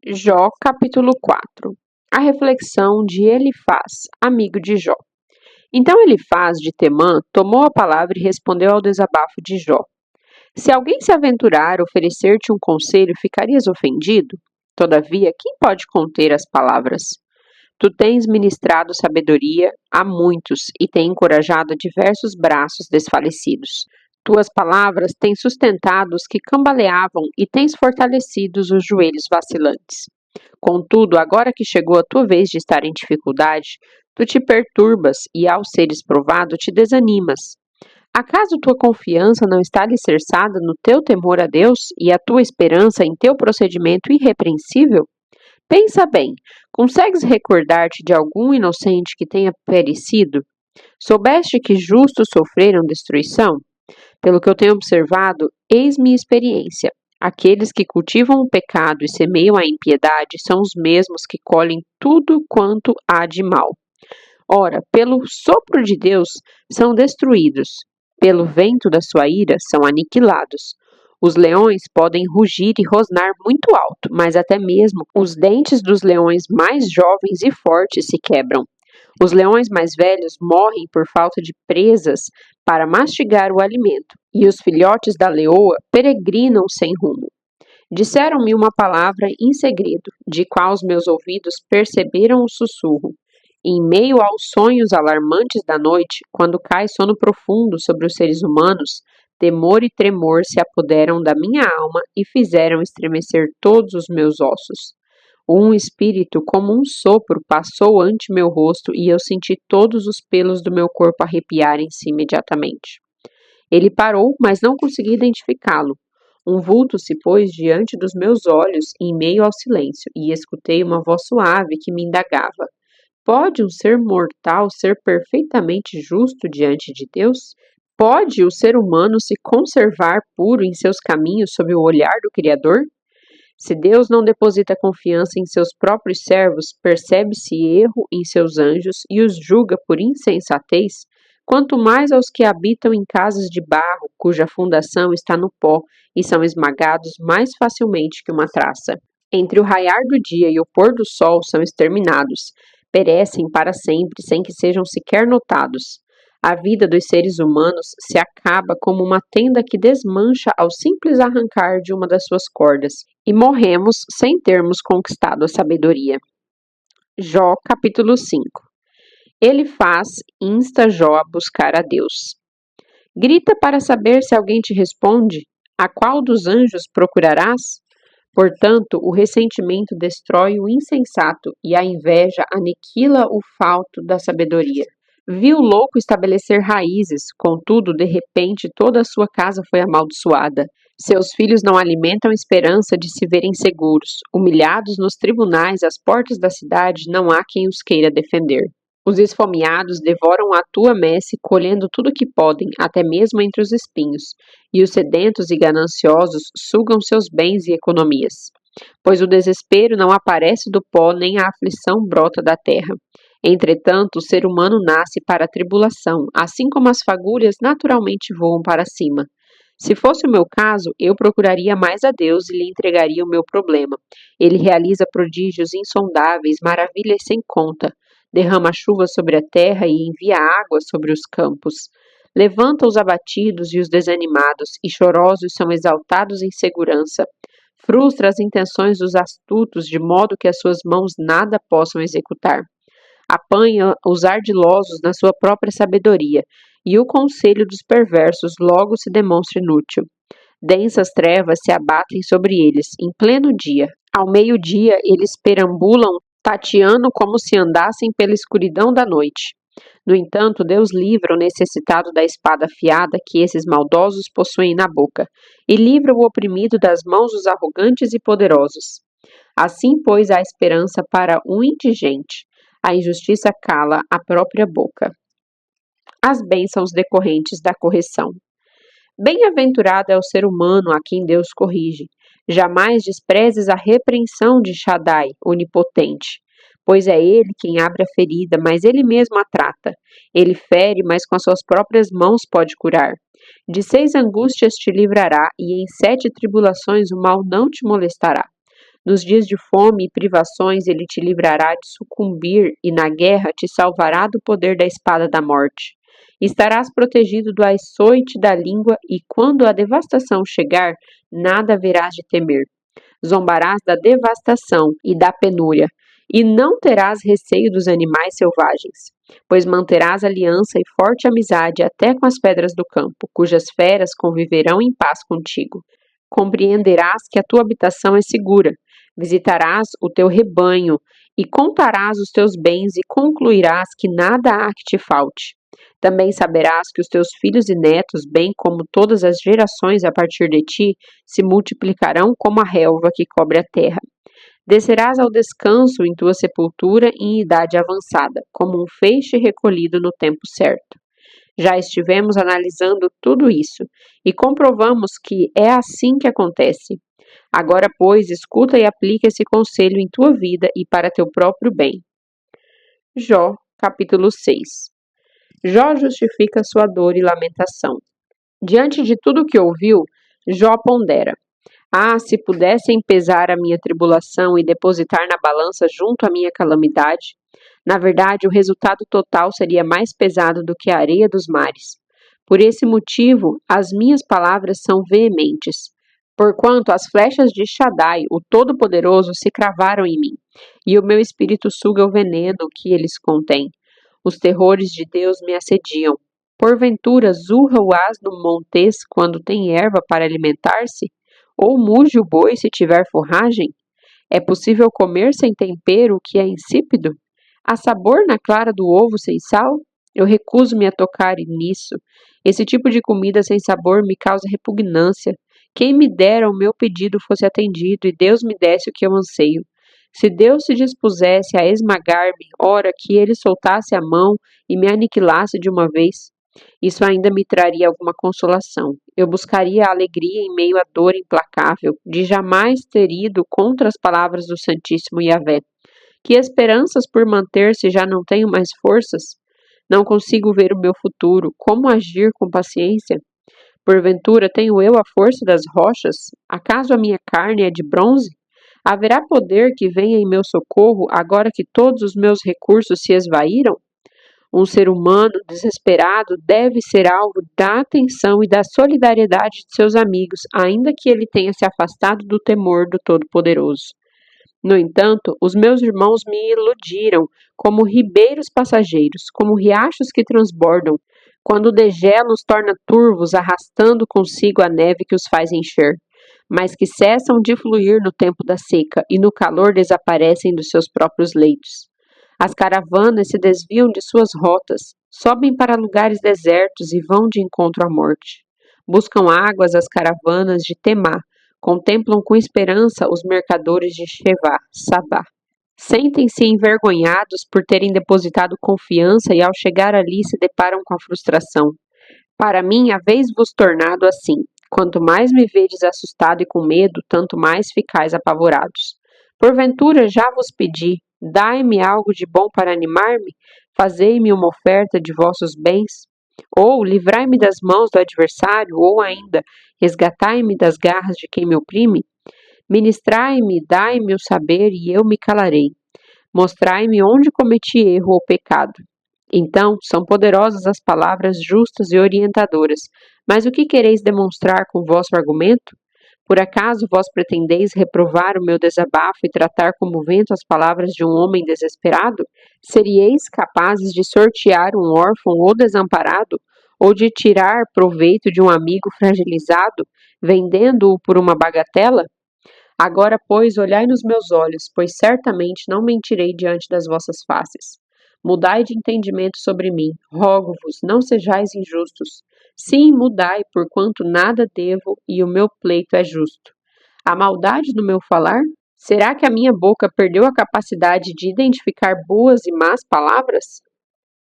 Jó, capítulo 4. A reflexão de Elifaz, amigo de Jó. Então Elifaz de Temã tomou a palavra e respondeu ao desabafo de Jó. Se alguém se aventurar a oferecer-te um conselho, ficarias ofendido? Todavia, quem pode conter as palavras? Tu tens ministrado sabedoria a muitos e tens encorajado diversos braços desfalecidos. Tuas palavras têm sustentado os que cambaleavam e tens fortalecido os joelhos vacilantes. Contudo, agora que chegou a tua vez de estar em dificuldade, tu te perturbas e, ao seres provado, te desanimas. Acaso tua confiança não está alicerçada no teu temor a Deus e a tua esperança em teu procedimento irrepreensível? Pensa bem, consegues recordar-te de algum inocente que tenha perecido? Soubeste que justos sofreram destruição? Pelo que eu tenho observado, eis minha experiência. Aqueles que cultivam o pecado e semeiam a impiedade são os mesmos que colhem tudo quanto há de mal. Ora, pelo sopro de Deus são destruídos, pelo vento da sua ira são aniquilados. Os leões podem rugir e rosnar muito alto, mas até mesmo os dentes dos leões mais jovens e fortes se quebram. Os leões mais velhos morrem por falta de presas para mastigar o alimento, e os filhotes da leoa peregrinam sem rumo. Disseram-me uma palavra em segredo, de qual os meus ouvidos perceberam o sussurro. Em meio aos sonhos alarmantes da noite, quando cai sono profundo sobre os seres humanos, temor e tremor se apoderam da minha alma e fizeram estremecer todos os meus ossos. Um espírito como um sopro passou ante meu rosto e eu senti todos os pelos do meu corpo arrepiarem-se imediatamente. Ele parou, mas não consegui identificá-lo. Um vulto se pôs diante dos meus olhos em meio ao silêncio e escutei uma voz suave que me indagava. Pode um ser mortal ser perfeitamente justo diante de Deus? Pode o ser humano se conservar puro em seus caminhos sob o olhar do Criador? Se Deus não deposita confiança em seus próprios servos, percebe-se erro em seus anjos e os julga por insensatez, quanto mais aos que habitam em casas de barro, cuja fundação está no pó e são esmagados mais facilmente que uma traça. Entre o raiar do dia e o pôr do sol são exterminados, perecem para sempre sem que sejam sequer notados. A vida dos seres humanos se acaba como uma tenda que desmancha ao simples arrancar de uma das suas cordas, e morremos sem termos conquistado a sabedoria. Jó, capítulo 5. Elifaz insta Jó a buscar a Deus. Grita para saber se alguém te responde. A qual dos anjos procurarás? Portanto, o ressentimento destrói o insensato e a inveja aniquila o falto da sabedoria. Viu o louco estabelecer raízes, contudo, de repente, toda a sua casa foi amaldiçoada. Seus filhos não alimentam esperança de se verem seguros. Humilhados nos tribunais, às portas da cidade, não há quem os queira defender. Os esfomeados devoram a tua messe, colhendo tudo o que podem, até mesmo entre os espinhos, e os sedentos e gananciosos sugam seus bens e economias. Pois o desespero não aparece do pó, nem a aflição brota da terra. Entretanto, o ser humano nasce para a tribulação, assim como as fagulhas naturalmente voam para cima. Se fosse o meu caso, eu procuraria mais a Deus e lhe entregaria o meu problema. Ele realiza prodígios insondáveis, maravilhas sem conta. Derrama chuva sobre a terra e envia água sobre os campos. Levanta os abatidos e os desanimados, e chorosos são exaltados em segurança. Frustra as intenções dos astutos, de modo que as suas mãos nada possam executar. Apanha os ardilosos na sua própria sabedoria, e o conselho dos perversos logo se demonstra inútil. Densas trevas se abatem sobre eles, em pleno dia. Ao meio-dia, eles perambulam, tateando como se andassem pela escuridão da noite. No entanto, Deus livra o necessitado da espada afiada que esses maldosos possuem na boca, e livra o oprimido das mãos dos arrogantes e poderosos. Assim, pois, há esperança para um indigente. A injustiça cala a própria boca. As bênçãos decorrentes da correção. Bem-aventurado é o ser humano a quem Deus corrige. Jamais desprezes a repreensão de Shaddai, onipotente, pois é ele quem abre a ferida, mas ele mesmo a trata. Ele fere, mas com as suas próprias mãos pode curar. De 6 angústias te livrará, e em 7 tribulações o mal não te molestará. Nos dias de fome e privações ele te livrará de sucumbir e na guerra te salvará do poder da espada da morte. Estarás protegido do açoite da língua e quando a devastação chegar, nada haverás de temer. Zombarás da devastação e da penúria, e não terás receio dos animais selvagens, pois manterás aliança e forte amizade até com as pedras do campo, cujas feras conviverão em paz contigo. Compreenderás que a tua habitação é segura, visitarás o teu rebanho e contarás os teus bens e concluirás que nada há que te falte. Também saberás que os teus filhos e netos, bem como todas as gerações a partir de ti, se multiplicarão como a relva que cobre a terra. Descerás ao descanso em tua sepultura em idade avançada, como um feixe recolhido no tempo certo. Já estivemos analisando tudo isso e comprovamos que é assim que acontece. Agora, pois, escuta e aplica esse conselho em tua vida e para teu próprio bem. Jó, capítulo 6. Jó justifica sua dor e lamentação. Diante de tudo o que ouviu, Jó pondera: ah, se pudessem pesar a minha tribulação e depositar na balança junto à minha calamidade. Na verdade, o resultado total seria mais pesado do que a areia dos mares. Por esse motivo, as minhas palavras são veementes. Porquanto as flechas de Shaddai, o Todo-Poderoso, se cravaram em mim, e o meu espírito suga o veneno que eles contêm. Os terrores de Deus me assediam. Porventura, zurra o asno montês quando tem erva para alimentar-se? Ou muge o boi se tiver forragem? É possível comer sem tempero o que é insípido? Há sabor na clara do ovo sem sal? Eu recuso-me a tocar nisso. Esse tipo de comida sem sabor me causa repugnância. Quem me dera o meu pedido fosse atendido e Deus me desse o que eu anseio. Se Deus se dispusesse a esmagar-me, ora que ele soltasse a mão e me aniquilasse de uma vez. Isso ainda me traria alguma consolação. Eu buscaria a alegria em meio à dor implacável, de jamais ter ido contra as palavras do Santíssimo Yahvé. Que esperanças por manter-se já não tenho mais forças? Não consigo ver o meu futuro. Como agir com paciência? Porventura tenho eu a força das rochas? Acaso a minha carne é de bronze? Haverá poder que venha em meu socorro agora que todos os meus recursos se esvaíram? Um ser humano desesperado deve ser alvo da atenção e da solidariedade de seus amigos, ainda que ele tenha se afastado do temor do Todo-Poderoso. No entanto, os meus irmãos me iludiram como ribeiros passageiros, como riachos que transbordam, quando o degelo os torna turvos, arrastando consigo a neve que os faz encher, mas que cessam de fluir no tempo da seca e no calor desaparecem dos seus próprios leitos. As caravanas se desviam de suas rotas, sobem para lugares desertos e vão de encontro à morte. Buscam águas as caravanas de Temá, contemplam com esperança os mercadores de Shevá, Sabá. Sentem-se envergonhados por terem depositado confiança e ao chegar ali se deparam com a frustração. Para mim, haveis-vos tornado assim. Quanto mais me vedes assustado e com medo, tanto mais ficais apavorados. Porventura já vos pedi, dai-me algo de bom para animar-me, fazei-me uma oferta de vossos bens, ou livrai-me das mãos do adversário, ou ainda, resgatai-me das garras de quem me oprime. Ministrai-me, dai-me o saber, e eu me calarei. Mostrai-me onde cometi erro ou pecado. Então, são poderosas as palavras justas e orientadoras, mas o que quereis demonstrar com vosso argumento? Por acaso vós pretendeis reprovar o meu desabafo e tratar como vento as palavras de um homem desesperado? Serieis capazes de sortear um órfão ou desamparado, ou de tirar proveito de um amigo fragilizado, vendendo-o por uma bagatela? Agora, pois, olhai nos meus olhos, pois certamente não mentirei diante das vossas faces. Mudai de entendimento sobre mim, rogo-vos, não sejais injustos. Sim, mudai, porquanto nada devo e o meu pleito é justo. Há maldade no meu falar? Será que a minha boca perdeu a capacidade de identificar boas e más palavras?